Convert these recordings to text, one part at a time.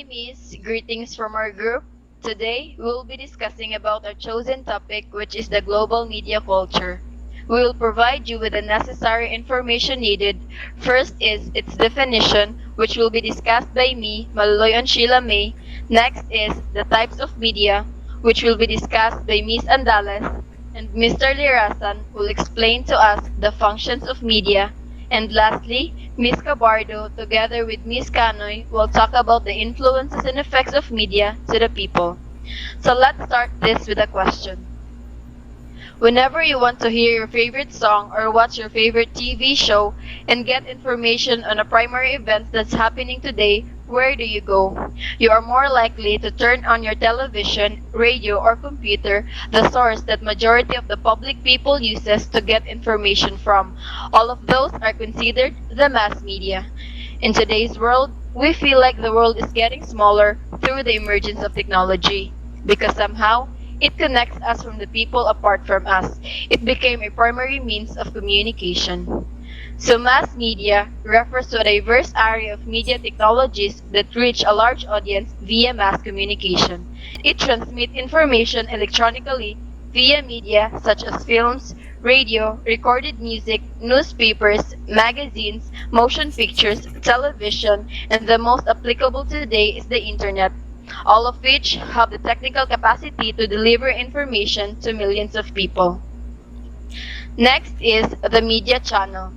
Miss. Greetings from our group. Today, we will be discussing about our chosen topic, which is the global media culture. We will provide you with the necessary information needed. First is its definition, which will be discussed by me, Maloloy-on Sheila May. Next is the types of media, which will be discussed by Miss Andales. And Mr. Lirasan will explain to us the functions of media. And lastly, Miss Cabardo, together with Miss Canoy, will talk about the influences and effects of media to the people. So let's start this with a question. Whenever you want to hear your favorite song or watch your favorite TV show and get information on a primary event that's happening today, where do you go? You are more likely to turn on your television, radio, or computer, the source that majority of the public people uses to get information from. All of those are considered the mass media. In today's world, we feel like the world is getting smaller through the emergence of technology because somehow it connects us from the people apart from us. It became a primary means of communication. So mass media refers to a diverse area of media technologies that reach a large audience via mass communication. It transmits information electronically via media such as films, radio, recorded music, newspapers, magazines, motion pictures, television, and the most applicable today is the internet, all of which have the technical capacity to deliver information to millions of people. Next is the media channel.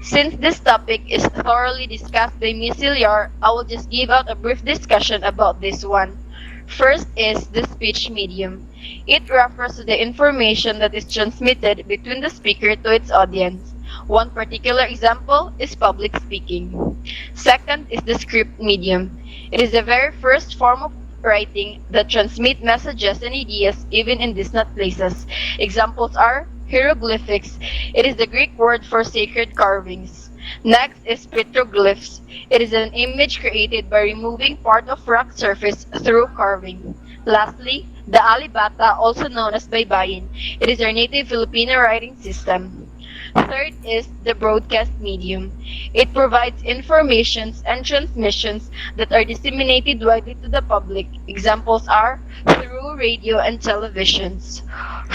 Since this topic is thoroughly discussed by Ms. Ilyar, I will just give out a brief discussion about this one. First is the speech medium. It refers to the information that is transmitted between the speaker to its audience. One particular example is public speaking. Second is the script medium. It is the very first form of writing that transmit messages and ideas even in distant places. Examples are hieroglyphics. It is the Greek word for sacred carvings. Next is petroglyphs. It is an image created by removing part of rock surface through carving. Lastly, the alibata, also known as baybayin. It is our native Filipino writing system. Third is the broadcast medium. It provides informations and transmissions that are disseminated widely to the public. Examples are through radio and televisions.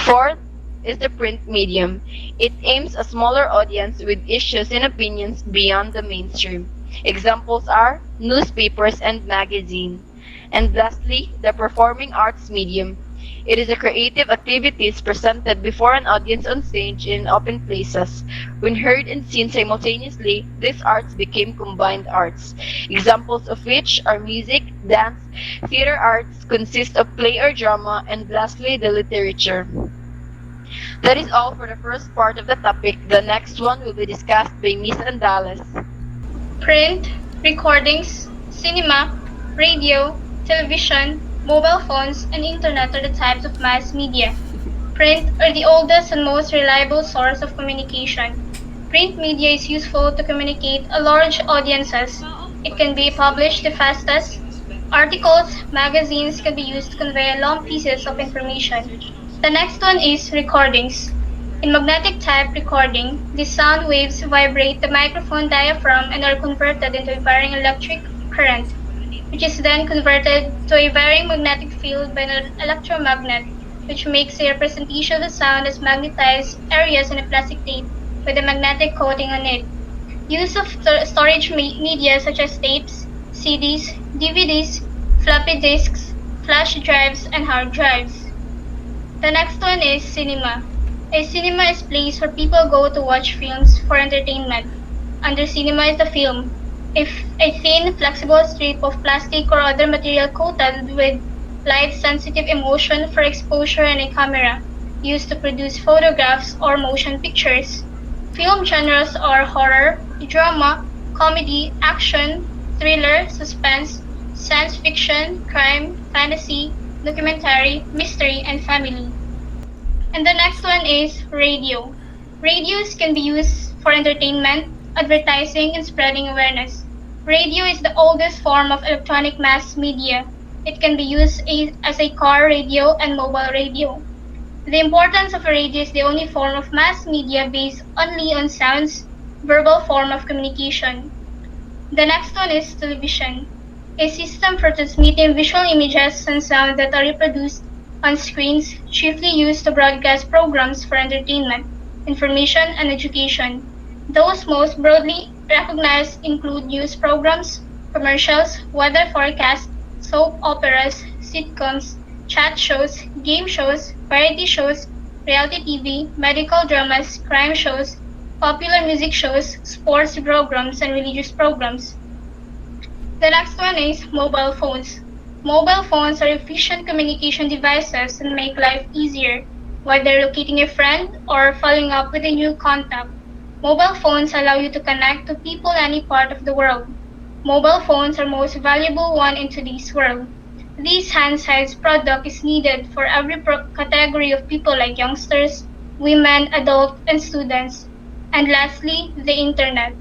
Fourth is the print medium. It aims a smaller audience with issues and opinions beyond the mainstream. Examples are newspapers and magazines. And lastly, the performing arts medium. It is a creative activities presented before an audience on stage in open places. When heard and seen simultaneously, these arts became combined arts. Examples of which are music, dance, theater arts consist of play or drama, and lastly, the literature. That is all for the first part of the topic. The next one will be discussed by Miss Andales. Print, recordings, cinema, radio, television, mobile phones, and internet are the types of mass media. Print are the oldest and most reliable source of communication. Print media is useful to communicate a large audiences. It can be published the fastest. Articles, magazines can be used to convey long pieces of information. The next one is recordings. In magnetic type recording, the sound waves vibrate the microphone diaphragm and are converted into a varying electric current, which is then converted to a varying magnetic field by an electromagnet, which makes a representation of the sound as magnetized areas on a plastic tape with a magnetic coating on it. Use of storage media such as tapes, CDs, DVDs, floppy disks, flash drives, and hard drives. The next one is cinema. A cinema is a place where people go to watch films for entertainment. Under cinema is the film, if a thin, flexible strip of plastic or other material coated with light-sensitive emulsion for exposure and a camera, used to produce photographs or motion pictures. Film genres are horror, drama, comedy, action, thriller, suspense, science fiction, crime, fantasy, documentary, mystery, and family. And the next one is radio. Radios can be used for entertainment, advertising, and spreading awareness. Radio is the oldest form of electronic mass media. It can be used as a car radio and mobile radio. The importance of a radio is the only form of mass media based only on sounds, verbal form of communication. The next one is television. a system for transmitting visual images and sound that are reproduced on screens, chiefly used to broadcast programs for entertainment, information, and education. Those most broadly recognized include news programs, commercials, weather forecasts, soap operas, sitcoms, chat shows, game shows, variety shows, reality TV, medical dramas, crime shows, popular music shows, sports programs, and religious programs. The next one is mobile phones. Mobile phones are efficient communication devices that make life easier, whether locating a friend or following up with a new contact. Mobile phones allow you to connect to people any part of the world. Mobile phones are most valuable one in today's world. This hand-sized product is needed for every category of people like youngsters, women, adults, and students. And lastly, the internet.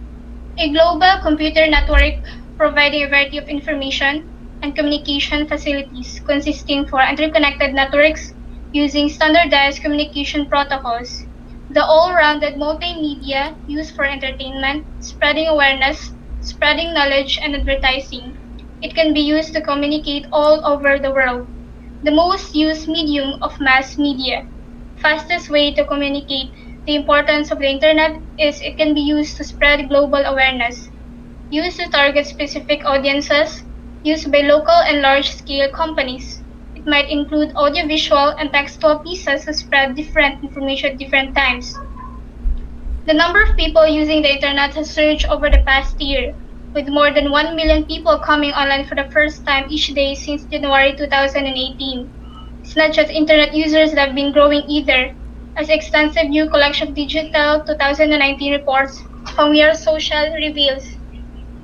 A global computer network providing a variety of information and communication facilities consisting for interconnected networks using standardized communication protocols. The all-rounded multimedia used for entertainment, spreading awareness, spreading knowledge, and advertising. It can be used to communicate all over the world. The most used medium of mass media. Fastest way to communicate the importance of the internet is it can be used to spread global awareness, used to target specific audiences, used by local and large-scale companies. It might include audiovisual and textual pieces to spread different information at different times. The number of people using the internet has surged over the past year, with more than 1 million people coming online for the first time each day since January 2018. It's not just internet users that have been growing either, as extensive new collection of digital 2019 reports from Your Social reveals.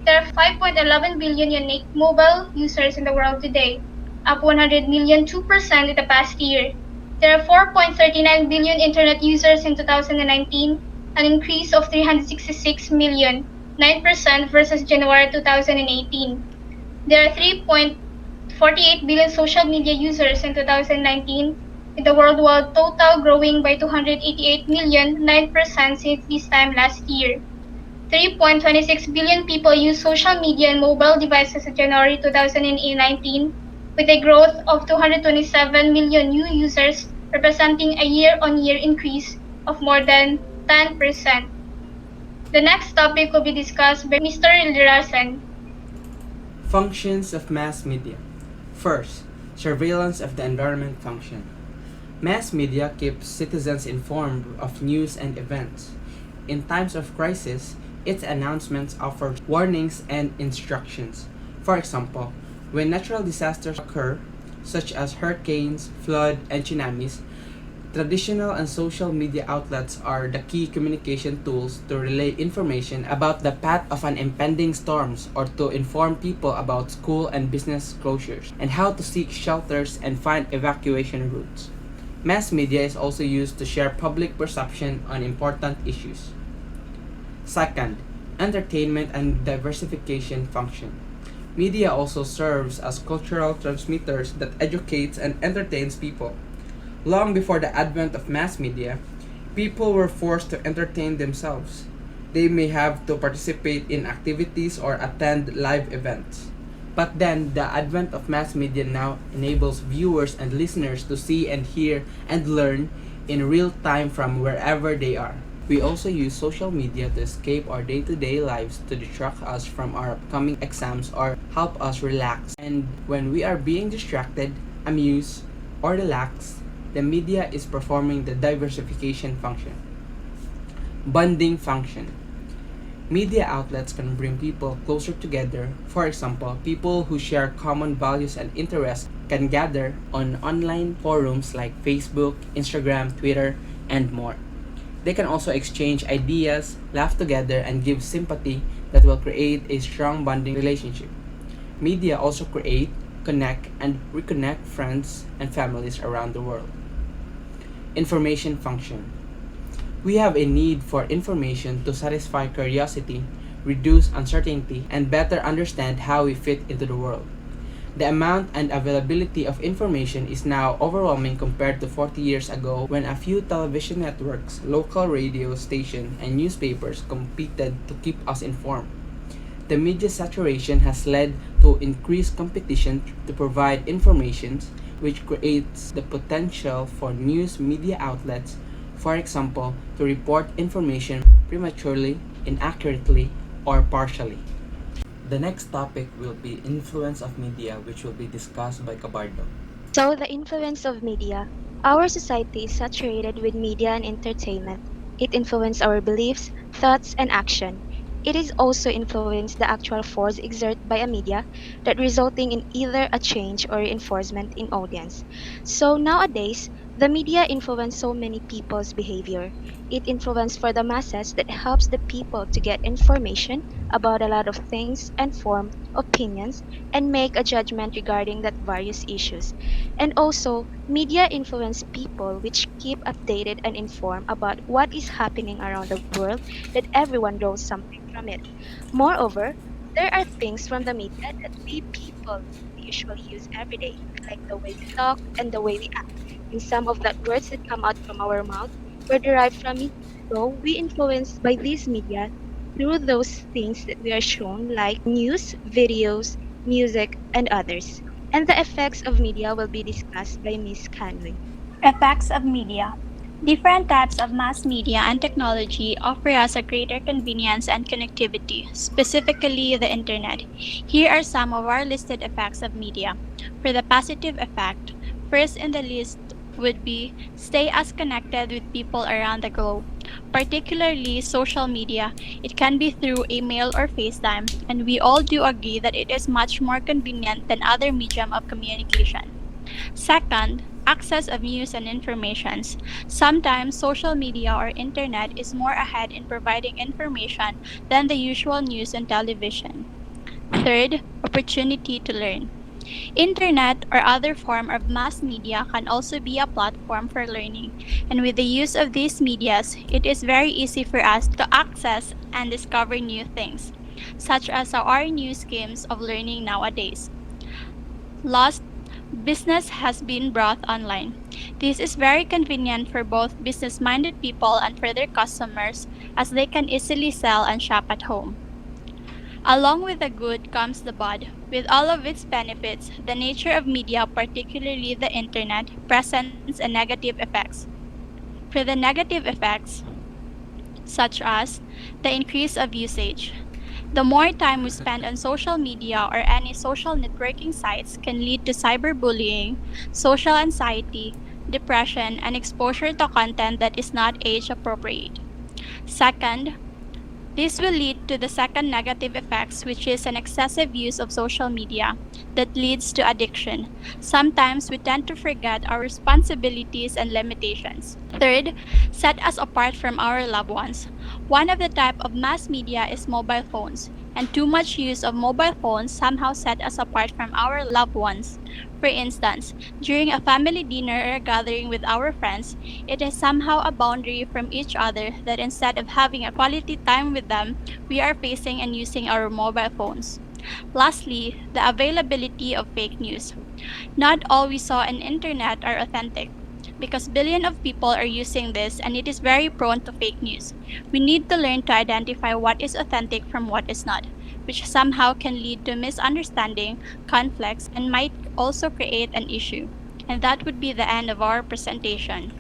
There are 5.11 billion unique mobile users in the world today, up 100 million 2% in the past year. There are 4.39 billion internet users in 2019, an increase of 366 million, 9% versus January 2018. There are 3.48 billion social media users in 2019, with the worldwide total growing by 288 million, 9% since this time last year. 3.26 billion people use social media and mobile devices in January 2019, with a growth of 227 million new users, representing a year-on-year increase of more than 10%. The next topic will be discussed by Mr. Lirasan. Functions of mass media. First, surveillance of the environment function. Mass media keeps citizens informed of news and events. In times of crisis, its announcements offer warnings and instructions. For example, when natural disasters occur, such as hurricanes, flood, and tsunamis, traditional and social media outlets are the key communication tools to relay information about the path of an impending storms or to inform people about school and business closures and how to seek shelters and find evacuation routes. Mass media is also used to share public perception on important issues. Second, entertainment and diversification function. Media also serves as cultural transmitters that educates and entertains people. Long before the advent of mass media, people were forced to entertain themselves. They may have to participate in activities or attend live events. But then, the advent of mass media now enables viewers and listeners to see and hear and learn in real time from wherever they are. We also use social media to escape our day-to-day lives to distract us from our upcoming exams or help us relax. And when we are being distracted, amused, or relaxed, the media is performing the diversification function. Bonding function. Media outlets can bring people closer together. For example, people who share common values and interests can gather on online forums like Facebook, Instagram, Twitter, and more. They can also exchange ideas, laugh together, and give sympathy that will create a strong bonding relationship. Media also create, connect, and reconnect friends and families around the world. Information function. We have a need for information to satisfy curiosity, reduce uncertainty, and better understand how we fit into the world. The amount and availability of information is now overwhelming compared to 40 years ago when a few television networks, local radio stations, and newspapers competed to keep us informed. The media saturation has led to increase competition to provide information, which creates the potential for news media outlets, for example, to report information prematurely, inaccurately, or partially. The next topic will be influence of media, which will be discussed by Cabardo. So, the influence of media. Our society is saturated with media and entertainment. It influences our beliefs, thoughts, and action. It is also influenced the actual force exerted by a media that resulting in either a change or reinforcement in audience. So nowadays, the media influence so many people's behavior. It influence for the masses that helps the people to get information about a lot of things and form opinions and make a judgment regarding that various issues. And also, media influence people which keep updated and informed about what is happening around the world that everyone knows something from it. Moreover, there are things from the media that we people usually use every day, like the way we talk and the way we act. And some of the words that come out from our mouth were derived from it. So we influenced by these media through those things that we are shown, like news, videos, music, and others. And the effects of media will be discussed by Miss Canoy. Effects of media. Different types of mass media and technology offer us a greater convenience and connectivity, specifically the internet. Here are some of our listed effects of media. For the positive effect, first in the list would be stay as connected with people around the globe. Particularly social media, it can be through email or FaceTime, and we all do agree that it is much more convenient than other medium of communication. Second, access of news and informations. Sometimes social media or internet is more ahead in providing information than the usual news and television. Third, opportunity to learn. Internet or other form of mass media can also be a platform for learning, and with the use of these medias, it is very easy for us to access and discover new things, such as our new schemes of learning nowadays. Last, business has been brought online. This is very convenient for both business minded people and for their customers as they can easily sell and shop at home. Along with the good comes the bad. With all of its benefits, the nature of media, particularly the internet, presents a negative effects. For the negative effects, such as the increase of usage. The more time we spend on social media or any social networking sites can lead to cyberbullying, social anxiety, depression, and exposure to content that is not age appropriate. Second, this will lead to the second negative effects, which is an excessive use of social media that leads to addiction. Sometimes we tend to forget our responsibilities and limitations. Third, set us apart from our loved ones. One of the type of mass media is mobile phones, and too much use of mobile phones somehow set us apart from our loved ones. For instance, during a family dinner or gathering with our friends, it is somehow a boundary from each other that instead of having a quality time with them, we are facing and using our mobile phones. Lastly, the availability of fake news. Not all we saw on internet are authentic because billions of people are using this and it is very prone to fake news. We need to learn to identify what is authentic from what is not, which somehow can lead to misunderstanding, conflicts, and might also create an issue. And that would be the end of our presentation.